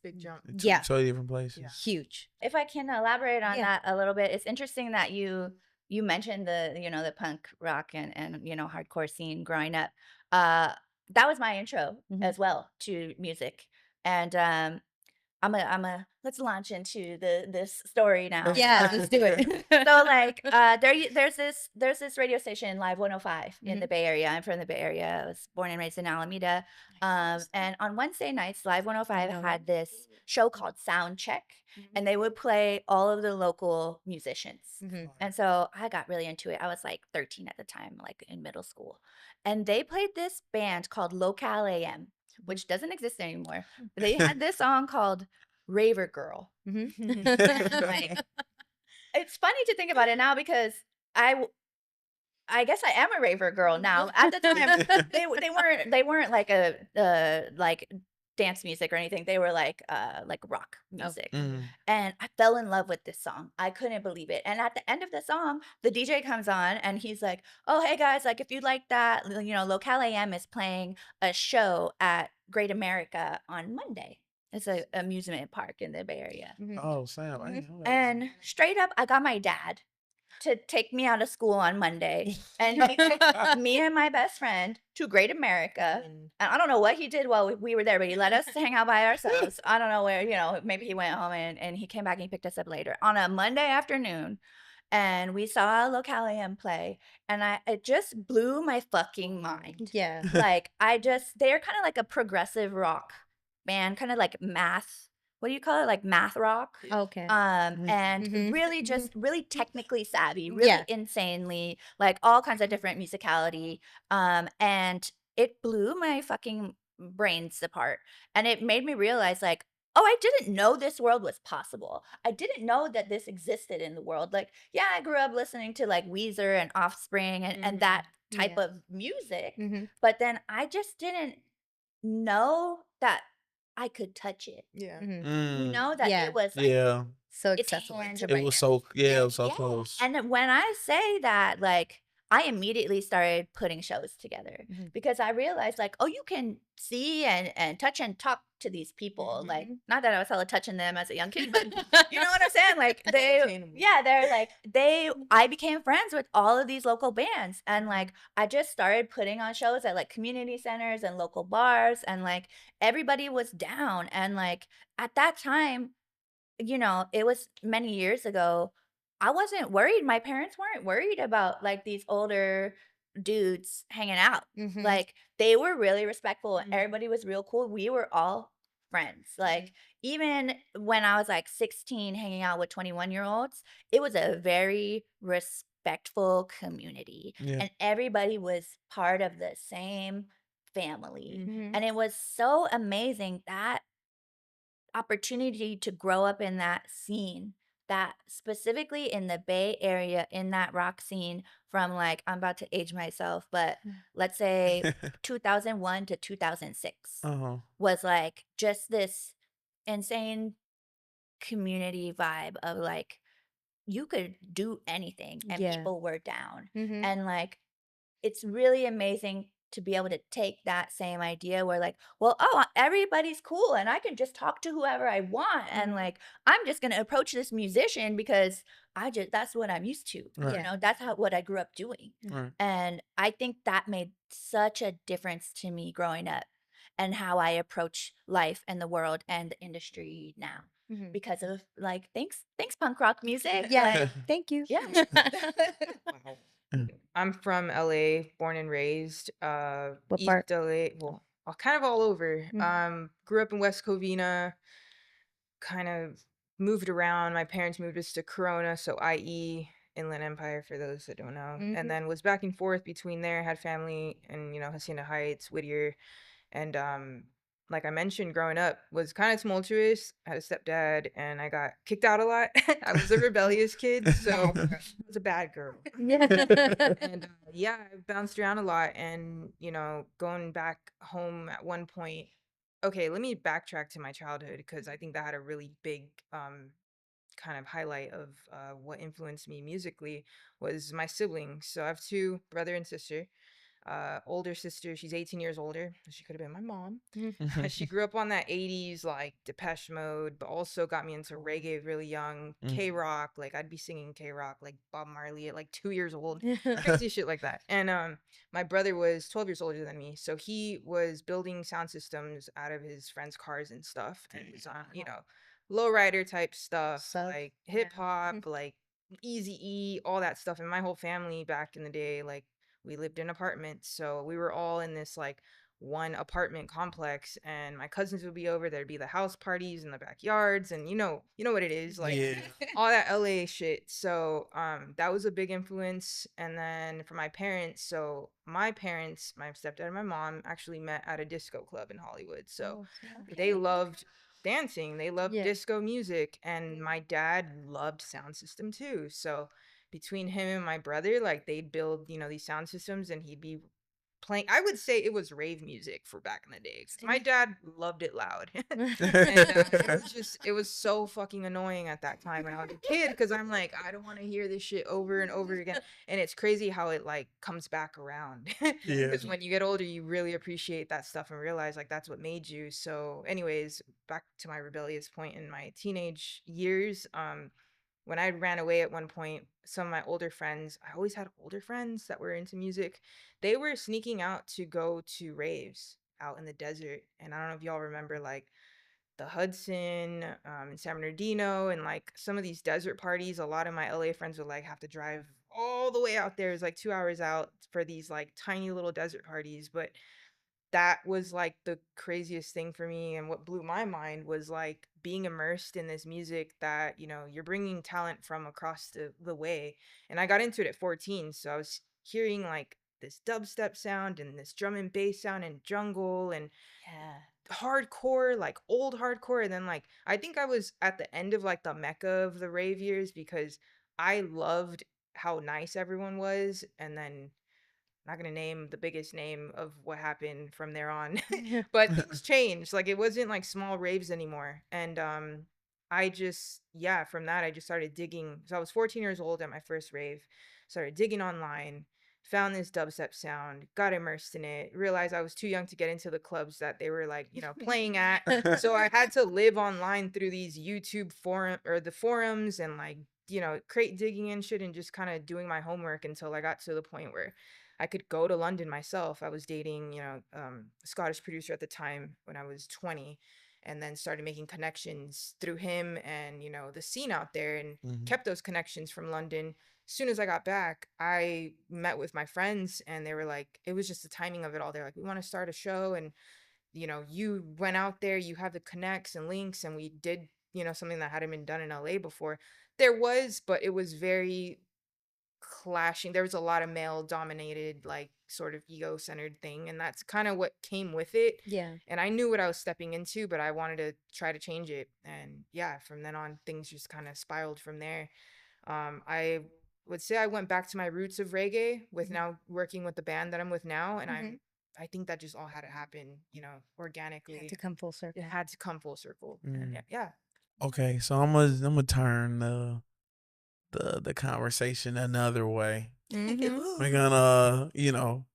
Big jump. Yeah. Totally different places. huge. If I can elaborate on Yeah. that a little bit, it's interesting that you mentioned the punk rock and hardcore scene growing up. That was my intro as well to music, and let's launch into this story now. Yeah, let's do it. So like there's this radio station, Live 105 in the Bay Area. I'm from the Bay Area. I was born and raised in Alameda. And on Wednesday nights, Live 105 had this show called Sound Check, and they would play all of the local musicians. And so I got really into it. I was like 13 at the time, like in middle school. And they played this band called Local AM, which doesn't exist anymore. They had this song called Raver Girl. Like, it's funny to think about it now because I guess I am a raver girl now. At the time, they weren't like like dance music or anything. They were like rock music. And I fell in love with this song. I couldn't believe it. And at the end of the song, the DJ comes on and he's like, "Oh, hey guys, like if you like that, Local AM is playing a show at Great America on Monday." It's an amusement park in the Bay Area. Oh, Sam. I didn't know that. And straight up, I got my dad to take me out of school on Monday. And he took me and my best friend to Great America. And I don't know what he did while we were there, but he let us hang out by ourselves. I don't know where, maybe he went home and he came back and he picked us up later on a Monday afternoon. And we saw Local AM play. And it just blew my fucking mind. Yeah. Like, they're kind of like a progressive rock band, kind of like Math what do you call it? Like math rock. Okay. And Mhm. really just really technically savvy, Yeah. really insanely, like all kinds of different musicality. And it blew my fucking brains apart. And it made me realize, like, oh, I didn't know this world was possible. I didn't know that this existed in the world. Like, yeah, I grew up listening to like Weezer and Offspring and that type Yeah. of music, Mhm. but then I just didn't know that I could touch it. Yeah. Mhm. You Mm, know, that Yeah. it was like yeah. So it's accessible to It tangible. was so yeah, it was so Yeah. close. And when I say that, like, I immediately started putting shows together Mhm. because I realized, like, oh, you can see and touch and talk to these people. Like, not that I was hella touching them as a young kid, but you know what I'm saying? Like, Attainable. they're like, I became friends with all of these local bands. And like, I just started putting on shows at like community centers and local bars. And like, everybody was down. And like, at that time, you know, it was many years ago. I wasn't worried. My parents weren't worried about like these older dudes hanging out. Mhm. Like they were really respectful. Mhm. Everybody was real cool. We were all friends. Like even when I was like 16 hanging out with 21-year-olds, it was a very respectful community. Yeah. And everybody was part of the same family. Mhm. And it was so amazing that opportunity to grow up in that scene, that specifically in the Bay Area, in that rock scene from like, I'm about to age myself, but let's say 2001 to 2006 Uh-huh. was like just this insane community vibe of like, you could do anything and Yeah. people were down. Mhm. And like, it's really amazing to be able to take that same idea where like, well, oh, everybody's cool and I can just talk to whoever I want. And like, I'm just going to approach this musician because that's what I'm used to. Right. You know, that's what I grew up doing. Right. And I think that made such a difference to me growing up and how I approach life and the world and the industry now Mhm. because of like, thanks punk rock music. Yeah. Like, Thank you. yeah. Wow. I'm from LA, born and raised. What East part? LA, well, kind of all over. Mhm. Grew up in West Covina, kind of moved around. My parents moved us to Corona, so i.e. Inland Empire for those that don't know. Mhm. And then was back and forth between there, had family in, Hacienda Heights, Whittier. And like I mentioned, growing up was kind of tumultuous. I had a stepdad and I got kicked out a lot. I was a rebellious kid, so I was a bad girl. Yeah. And yeah, I bounced around a lot. And, going back home at one point, okay, let me backtrack to my childhood because I think that had a really big kind of highlight of what influenced me musically was my siblings. So I have two brother and sister. Older sister, she's 18 years older. She could have been my mom. She grew up on that 80s like Depeche Mode, but also got me into reggae really young. K-rock, like I'd be singing K-rock like Bob Marley at like 2 years old. Crazy shit like that. And my brother was 12 years older than me, so he was building sound systems out of his friends' cars and stuff, and was on lowrider type stuff, Stuff. like hip hop, like Easy E, all that stuff. And my whole family back in the day, like we lived in apartments, so we were all in this like one apartment complex, and my cousins would be over. There'd be the house parties in the backyards, and you know what it is, like Yeah. all that LA shit. So that was a big influence. And then for my parents, so my parents, my stepdad and my mom actually met at a disco club in Hollywood. So they loved dancing, they loved Yeah. disco music, and my dad loved sound system too. So between him and my brother, like they'd build, these sound systems, and he'd be playing. I would say it was rave music for back in the day. My dad loved it loud. And it was so fucking annoying at that time when I was a kid because I'm like, I don't want to hear this shit over and over again. And it's crazy how it like comes back around. Yeah. Because when you get older, you really appreciate that stuff and realize like that's what made you. So, anyways, back to my rebellious point in my teenage years. When I ran away at one point, some of my older friends, I always had older friends that were into music. They were sneaking out to go to raves out in the desert. And I don't know if y'all remember like the Hudson in San Bernardino and like some of these desert parties. A lot of my LA friends would like have to drive all the way out there. It's like 2 hours out for these like tiny little desert parties. But that was like the craziest thing for me. And what blew my mind was like being immersed in this music that, you know, you're bringing talent from across the way. And I got into it at 14. So I was hearing like this dubstep sound and this drum and bass sound and jungle and Yeah. hardcore, like old hardcore. And then like I think I was at the end of like the mecca of the rave years because I loved how nice everyone was. And then not gonna name the biggest name of what happened from there on, but things changed. Like it wasn't like small raves anymore. And I just, yeah, from that I just started digging. So I was 14 years old at my first rave, started digging online, found this dubstep sound, got immersed in it, realized I was too young to get into the clubs that they were like, you know, playing at. So I had to live online through these YouTube forum or the forums and like, you know, crate digging and shit and just kind of doing my homework until I got to the point where I could go to London myself. I was dating, you know, a Scottish producer at the time when I was 20, and then started making connections through him and, you know, the scene out there, and kept those connections from London. As soon as I got back, I met with my friends and they were like, it was just the timing of it all. They're like, we want to start a show. And, you know, you went out there, you have the connects and links, and we did, you know, something that hadn't been done in LA before. There was, but it was very clashing. There was a lot of male dominated, like sort of ego centered thing, and that's kind of what came with it. Yeah. And I knew what I was stepping into, but I wanted to try to change it. And yeah, from then on things just kind of spiraled from there. I would say I went back to my roots of reggae with now working with the band that I'm with now, and I think that just all had to happen, you know, organically. Had to come full circle. It had to come full circle. And yeah. Okay, so I'm gonna turn the conversation another way. We're gonna, you know,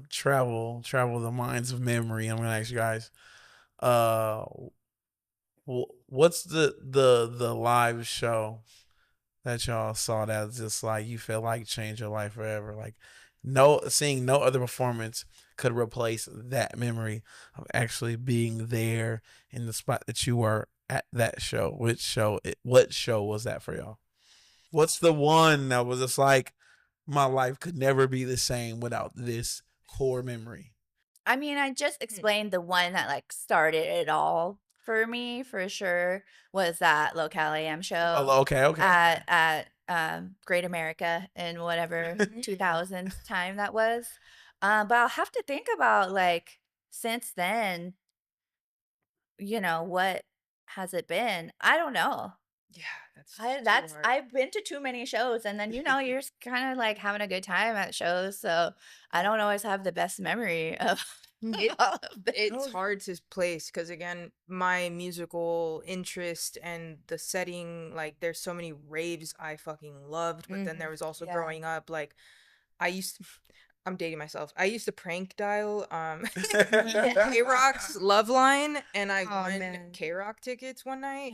travel the minds of memory. I'm gonna ask you guys, uh, what's the live show that y'all saw that just like you feel like changed your life forever? Like seeing no other performance could replace that memory of actually being there in the spot that you were at that show. What show was that for y'all? What's the one that was just like my life could never be the same without this core memory? I mean, I just explained the one that like started it all for me for sure was that Local AM show Oh, okay. at Great America in whatever 2000s time that was. But I'll have to think about like since then, you know, what has it been? I don't know. Yeah, That's too hard. I've been to too many shows, and then you know you're just kind of like having a good time at shows, so I don't always have the best memory of all of It's hard to place because again, my musical interest and the setting, like there's so many raves I fucking loved, but then there was also Yeah. growing up, like I used to, I'm dating myself. I used to prank dial K-Rock's Love Line, and I won man. K-Rock tickets one night,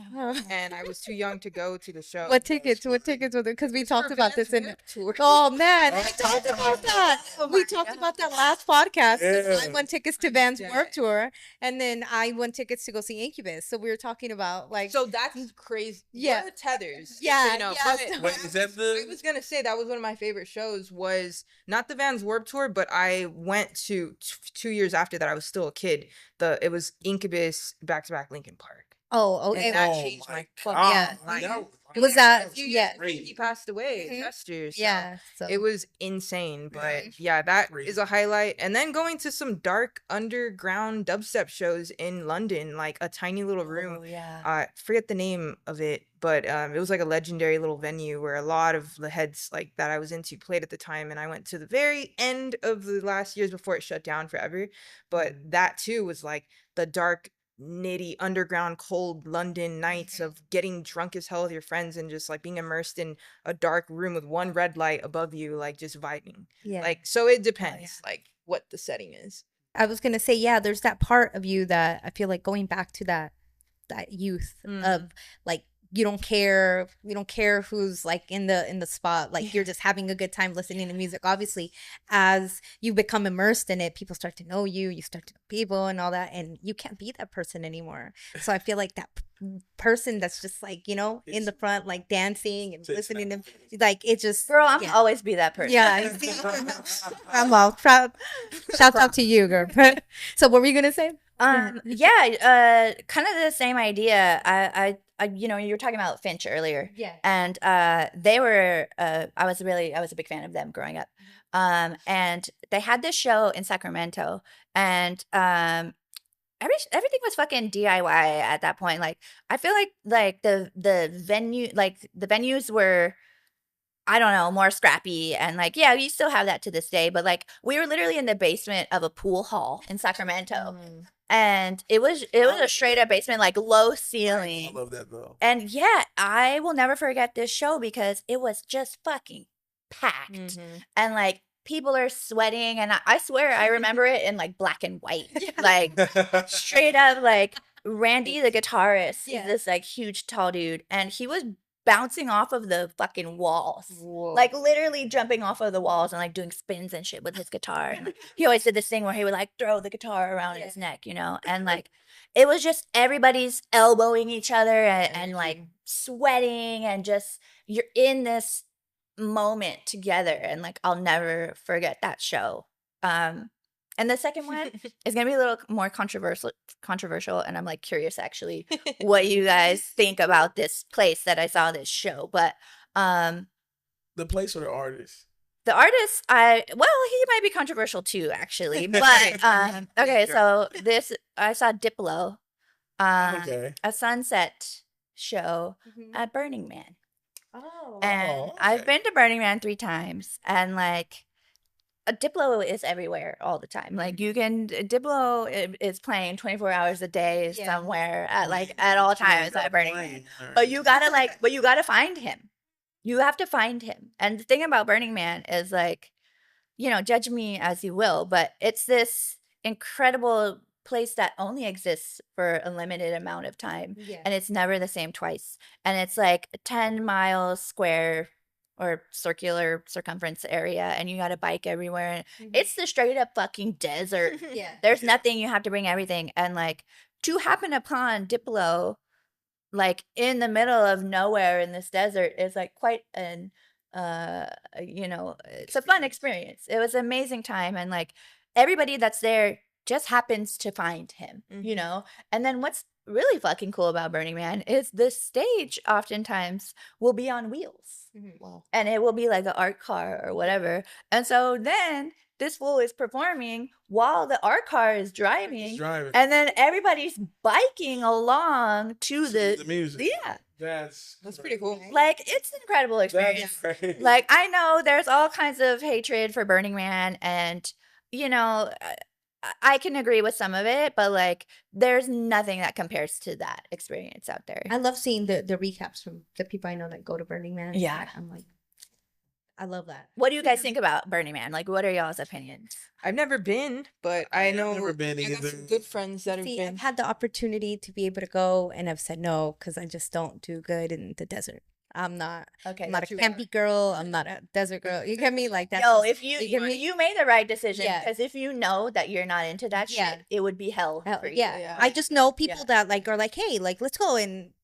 and I was too young to go to the show. What tickets? What tickets were there? Because we talked For about Vans this in. Warped Tour. Oh man, we talked about that. We talked about that last podcast. 'Cause Yeah. I won tickets to Vans dead. Warped Tour, and then I won tickets to go see Incubus. So we were talking about like. So that's crazy. Yeah. We're tethers. Yeah, You know, yeah. but Wait, is that I was gonna say that was one of my favorite shows. Was not the Vans Warped Tour, but I went to 2 years after that. I was still a kid. It was Incubus back-to-back Linkin Park. oh, And okay. that Oh changed my my God. fucking Yeah. life. Was that? A few years Yeah. after he passed away? Mhm. Chester. So Yeah. So it was insane. But Yeah. yeah, that Crazy. is a highlight. And then going to some dark underground dubstep shows in London, like a tiny little room. Oh, yeah. I forget the name of it, but it was like a legendary little venue where a lot of the heads like that I was into played at the time, and I went to the very end of the last years before it shut down forever. But that too was like the dark, nitty, underground, cold London nights of getting drunk as hell with your friends and just like being immersed in a dark room with one red light above you, like just vibing. yeah. Like, so it depends, like what the setting is. I was gonna say, yeah, there's that part of you that I feel like going back to that youth of like you don't care who's like in the spot, like you're just having a good time listening to music. Obviously, as you become immersed in it, people start to know you start to know people and all that, and you can't be that person anymore. So I feel like that person that's just like, you know, in the front, like dancing and listening to, like, it just, Girl, I'm yeah. always be that person. Yeah, I'm all proud. Shout out to you, girl. So what were you gonna say? Kind of the same idea. I you know, you were talking about Finch earlier. Yeah. And they were I was a big fan of them growing up. And they had this show in Sacramento, and everything was fucking DIY at that point. Like, I feel like the venues were, I don't know, more scrappy, and like, yeah, you still have that to this day, but like, we were literally in the basement of a pool hall in Sacramento. And it was a straight up basement, like low ceiling. I love that though. And yeah, I will never forget this show because it was just fucking packed. And like, people are sweating, and I swear I remember it in like black and white. Like, straight up, like, Randy the guitarist, he's this like huge tall dude, and he was bouncing off of the fucking walls. Whoa. Like, literally jumping off of the walls and like doing spins and shit with his guitar. And like, he always did this thing where he would like throw the guitar around his neck, you know? And like, it was just everybody's elbowing each other and like sweating, and just, you're in this moment together, and like, I'll never forget that show. And the second one is gonna be a little more controversial, and I'm like curious actually what you guys think about this place that I saw this show. But The place or the artist? the artist, he might be controversial too, actually. But okay, so I saw Diplo, Okay. a sunset show at Burning Man. Oh. And I've been to Burning Man 3 times, and like, Diplo is everywhere all the time. Like, Diplo is playing 24 hours a day somewhere at all times at Burning Man. But you gotta find him. You have to find him. And the thing about Burning Man is, like, you know, judge me as you will, but it's this incredible place that only exists for a limited amount of time. And it's never the same twice. And it's like a 10 miles square or circular circumference area, and you got to bike everywhere. It's the straight up fucking desert. There's nothing, you have to bring everything. And like, to happen upon Diplo, like, in the middle of nowhere in this desert is like quite an you know, it's a fun experience. It was an amazing time, and like, everybody that's there just happens to find him, you know? And then what's really fucking cool about Burning Man is the stage oftentimes will be on wheels. Wow. And it will be like an art car or whatever. And so then this fool is performing while the art car is driving. And then everybody's biking along to the music. Yeah. That's pretty cool. Like, it's an incredible experience. Like, I know there's all kinds of hatred for Burning Man, and, you know, I can agree with some of it, but like, there's nothing that compares to that experience out there. I love seeing the recaps from the people I know that go to Burning Man. Yeah. I'm like, I love that. What do you guys think about Burning Man? Like, what are y'all's opinions? I've never been, but I know never been I got either. some good friends that have See, been. I've had the opportunity to be able to go, and I've said no because I just don't do good in the desert. I'm not a campy girl. I'm not a desert girl. You get me? Like that. Yo, if you get me? you made the right decision, Yeah. because if you know that you're not into that Yeah. shit, it would be hell for you. Yeah. Yeah. I just know people that like are like, hey, like, let's go, and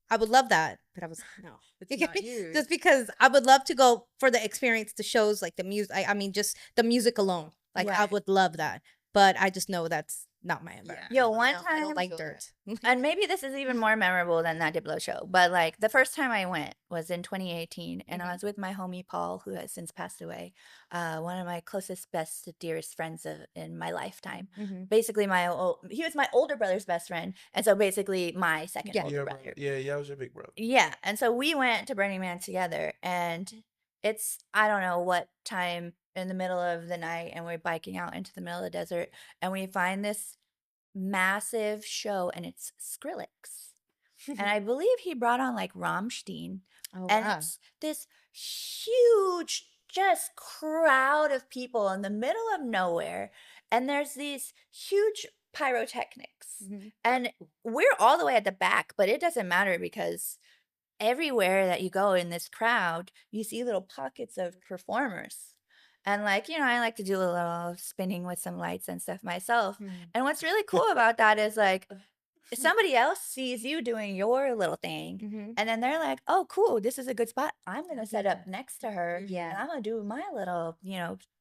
I would love that, but I was like, no. It's You get not me? you. Just because I would love to go for the experience, the shows, like the music. I mean, just the music alone. Like, Yeah. I would love that, but I just know that's not my environment. Yo, one I time, don't like dirt. and maybe this is even more memorable than that Diplo show, but like, the first time I went was in 2018, and I was with my homie Paul, who has since passed away. One of my closest, best, dearest friends in my lifetime. Basically, he was my older brother's best friend, and so basically my second older brother. Yeah, I was your big brother. Yeah, and so we went to Burning Man together, and it's, I don't know what time in the middle of the night, and we're biking out into the middle of the desert, and we find this massive show, and it's Skrillex. And I believe he brought on like Rammstein, Oh, and wow. it's this huge just crowd of people in the middle of nowhere, and there's these huge pyrotechnics, and we're all the way at the back, but it doesn't matter because everywhere that you go in this crowd, you see little pockets of performers. And like, I like to do a little spinning with some lights and stuff myself. And what's really cool about that is like somebody else sees you doing your little thing, and then they're like, "Oh, cool, this is a good spot. I'm gonna set up next to her, and I'm gonna do my little,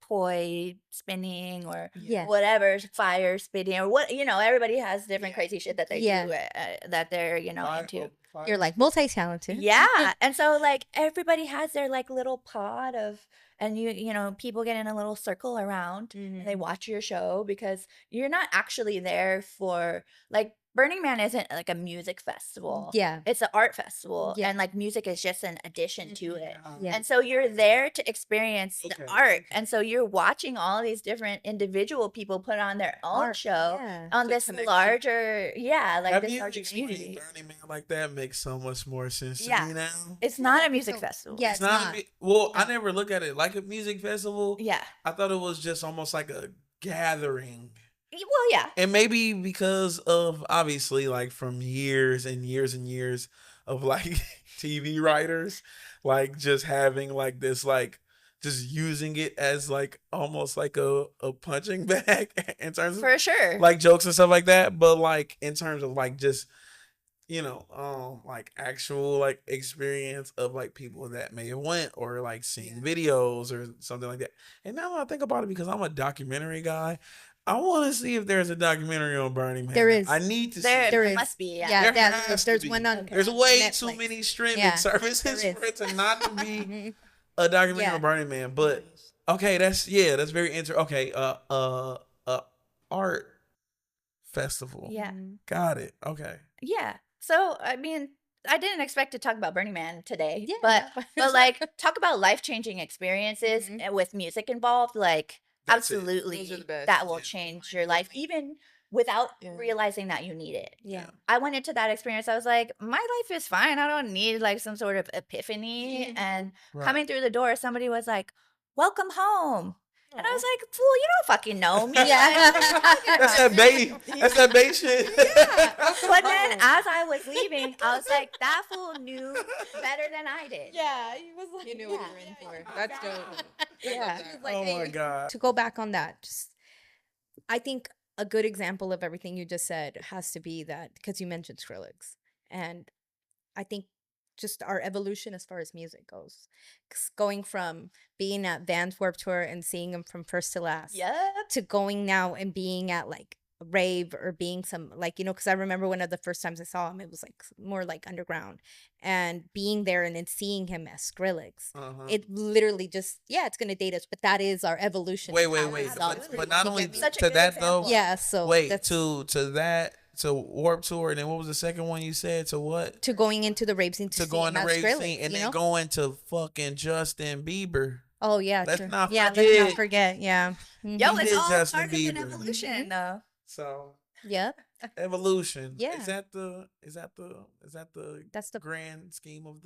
toy spinning or whatever, fire spinning or what. Everybody has different crazy shit that they do that they're into. You're like multi-talented. Yeah, and so like everybody has their like little pod of. And people get in a little circle around and they watch your show because you're not actually there for like Burning Man isn't like a music festival. Yeah. It's an art festival. Yeah. And like music is just an addition to it. Yeah. And so you're there to experience the art. And so you're watching all these different individual people put on their own show on this larger, like this larger community. Burning Man like that makes so much more sense to me now. It's not a music festival. Yeah, It's not. Well, I never look at it like a music festival. Yeah. I thought it was just almost like a gathering. Well, yeah. And maybe because of obviously like from years and years and years of like TV writers, like just having like this, like just using it as like almost like a punching bag in terms of For sure. like jokes and stuff like that. But like in terms of like just, like actual like experience of like people that may have went or like seeing videos or something like that. And now I think about it because I'm a documentary guy. I want to see if there's a documentary on Burning Man. There is. I need to see. There it. must be. Yeah, There has to there's be. one on. There's way Netflix. too many streaming Yeah, services there is. for it to not to be a documentary on Burning Man. But okay, that's very interesting. Okay, art festival. Yeah. Got it. Okay. Yeah. So, I mean, I didn't expect to talk about Burning Man today, Yeah. but like talk about life-changing experiences with music involved, like That's it. absolutely Those are the best. that will change your life even without realizing that you need it. Yeah. I went into that experience. I was like, my life is fine. I don't need like some sort of epiphany. And coming through the door, somebody was like, "Welcome home." And I was like, "Fool, you don't fucking know me." That's that bait. That's that bait shit. But then as I was leaving, I was like, that fool knew better than I did. Yeah, he was like, You knew what you were in for. That's dope. Yeah. Oh my God. To go back on that, just I think a good example of everything you just said has to be that because you mentioned Skrillex, and I think just our evolution as far as music goes, 'cause going from being at Vans Warped Tour and seeing him from first to last, to going now and being at like a rave or being some like because I remember one of the first times I saw him, it was like more like underground, and being there and then seeing him as Skrillex, it literally just it's gonna date us, but that is our evolution. Wait. Absolutely. But not only Such a to good that example. though. Yeah, so Wait, that's to that, to Warped Tour, and then what was the second one you said? To what? to going into the rave scene To go in the rave Skrillex, scene and you then know? going to fucking Justin Bieber. Oh yeah, Let's true. not Let's forget. not forget. Yeah. Mhm. Yo, He it's did all Justin part of an Bieber. evolution, though. So Yep. evolution. Yeah. Is that the That's the grand scheme of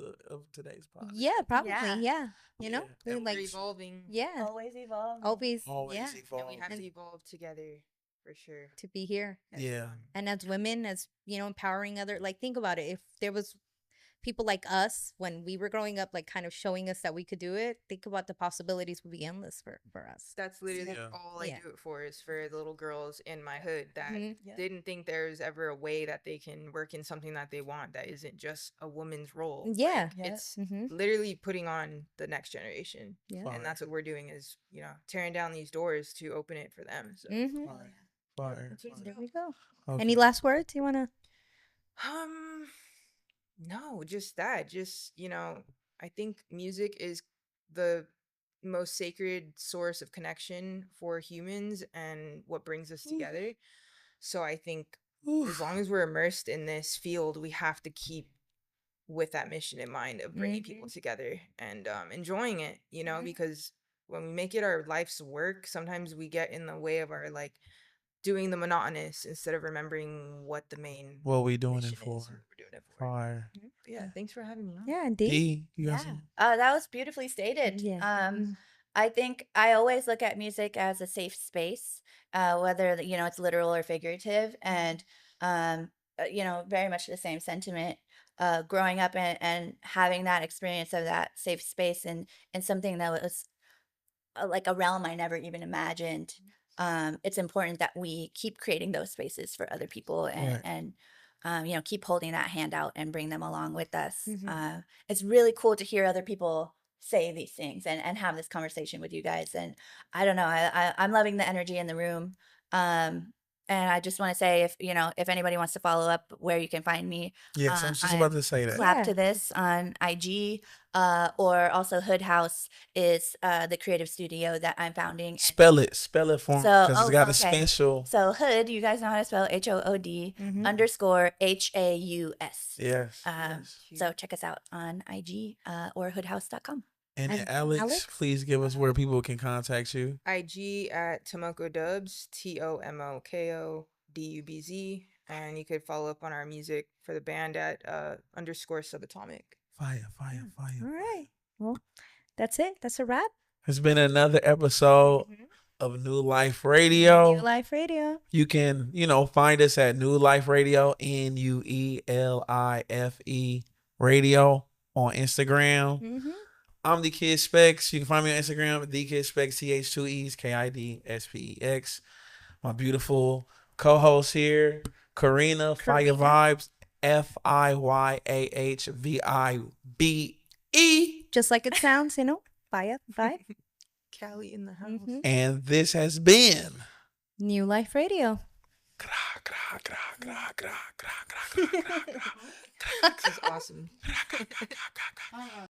today's podcast? yeah, probably Yeah. yeah. You know, Yeah. We're We're like evolving. yeah, Always evolve. always Always yeah And evolve. we have And- to evolve together for sure. to be here. Yeah. And as women, as empowering other, like think about it. If there was people like us when we were growing up, like kind of showing us that we could do it, think about the possibilities would be endless for us. That's literally Yeah. all I Yeah. do it for, is for the little girls in my hood that Mhm. didn't think there's ever a way that they can work in something that they want that isn't just a woman's role. Yeah. Yeah. It's Mm-hmm. literally putting on the next generation. Yeah. Fire. And that's what we're doing, is, tearing down these doors to open it for them. So Mm-hmm. Fire. There we go. Okay. Any last words you want to? No, just that. Just, I think music is the most sacred source of connection for humans and what brings us together. So I think as long as we're immersed in this field, we have to keep with that mission in mind of bringing people together and enjoying it, because when we make it our life's work, sometimes we get in the way of our doing the monotonous instead of remembering what the main What we doing mission it for? is, what we're doing it for. Fire. Yeah, thanks for having me on. Yeah, indeed. D, you got some? That was beautifully stated. Yeah. I think I always look at music as a safe space, whether it's literal or figurative, and very much the same sentiment. Growing up and having that experience of that safe space and something that was like a realm I never even imagined. It's important that we keep creating those spaces for other people Right. and keep holding that hand out and bring them along with us. Mhm. It's really cool to hear other people say these things and have this conversation with you guys. And I don't know, I'm loving the energy in the room. And I just want to say, if anybody wants to follow up, where you can find me, Yes, I was just about to say that. clap Yeah. to this on IG, or also Hood House is the creative studio that I'm founding. Spell it for me, So, because it's got a special. So Hood, you guys know how to spell HOOD Mhm. _ HAUS. Yes. So check us out on IG or hoodhouse.com. And And Alex, Alex? please give us where people can contact you. IG at Tomoko Dubs, TOMOKODUBZ. And you could follow up on our music for the band at _subatomic. Fire. All right. Well, that's it. That's a wrap. It's been another episode of Nue Life Radio. Nue Life Radio. You can, find us at Nue Life Radio, NUELIFE Radio on Instagram. Mm-hmm. I'm the Kid Specs. You can find me on Instagram, the Kid Specs, TH2Es, KIDSPEX. My beautiful co-host here, Karina, Fire Vibes, FIYAHVIBE. Just like it sounds, Bye. Cali in the house. Mhm. And this has been Nue Life Radio. This is awesome.